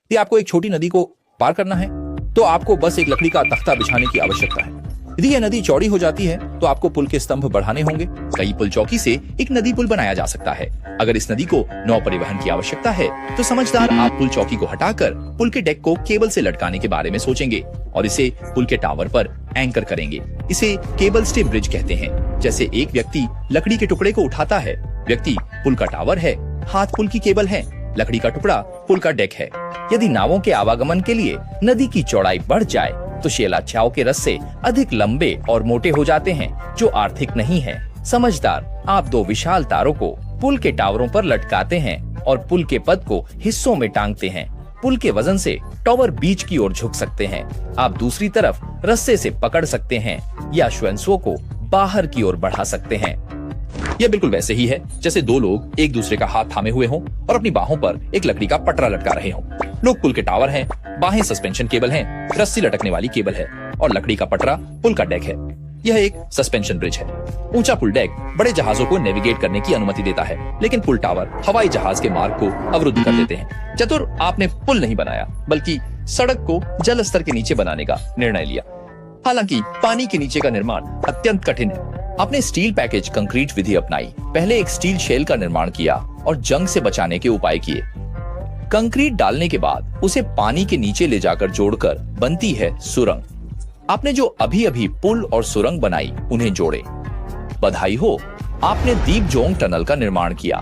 यदि आपको एक छोटी नदी को पार करना है तो आपको बस एक लकड़ी का तख्ता बिछाने की आवश्यकता है। यदि यह नदी चौड़ी हो जाती है तो आपको पुल के स्तंभ बढ़ाने होंगे। कई पुल चौकी से एक नदी पुल बनाया जा सकता है। अगर इस नदी को नौ परिवहन की आवश्यकता है तो समझदार आप पुल चौकी को हटाकर पुल के डेक को केबल से लटकाने के बारे में सोचेंगे और इसे पुल के टावर पर एंकर करेंगे। इसे केबल स्टे ब्रिज कहते हैं। जैसे एक व्यक्ति लकड़ी के टुकड़े को उठाता है, व्यक्ति पुल का टावर है, हाथ पुल की केबल है, लकड़ी का टुकड़ा पुल का डेक है। यदि नावों के आवागमन के लिए नदी की चौड़ाई बढ़ जाए तो शेलाच्छाओं के रस्से अधिक लंबे और मोटे हो जाते हैं, जो आर्थिक नहीं है। समझदार आप दो विशाल तारों को पुल के टावरों पर लटकाते हैं और पुल के पद को हिस्सों में टांगते हैं। पुल के वजन से टावर बीच की ओर झुक सकते हैं। आप दूसरी तरफ रस्से से पकड़ सकते हैं या स्वयंस्व को बाहर की ओर बढ़ा सकते हैं। यह बिल्कुल वैसे ही है जैसे दो लोग एक दूसरे का हाथ थामे हुए हों और अपनी बाहों पर एक लकड़ी का पटरा लटका रहे हों। लोग पुल के टावर हैं, बाहें सस्पेंशन केबल हैं, रस्सी लटकने वाली केबल है और लकड़ी का पटरा पुल का डेक है। यह एक सस्पेंशन ब्रिज है। ऊंचा पुल डेक बड़े जहाजों को नेविगेट करने की अनुमति देता है, लेकिन पुल टावर हवाई जहाज के मार्ग को अवरुद्ध कर देते हैं। चतुर आपने पुल नहीं बनाया बल्कि सड़क को जल स्तर के नीचे बनाने का निर्णय लिया। हालांकि पानी के नीचे का निर्माण अत्यंत कठिन है। आपने स्टील पैकेज कंक्रीट विधि अपनाई। पहले एक स्टील शेल का निर्माण किया और जंग से बचाने के उपाय किए। कंक्रीट डालने के बाद उसे पानी के नीचे ले जाकर जोड़कर बनती है सुरंग। आपने जो अभी अभी पुल और सुरंग बनाई उन्हें जोड़े। बधाई हो, आपने दीप जोंग टनल का निर्माण किया।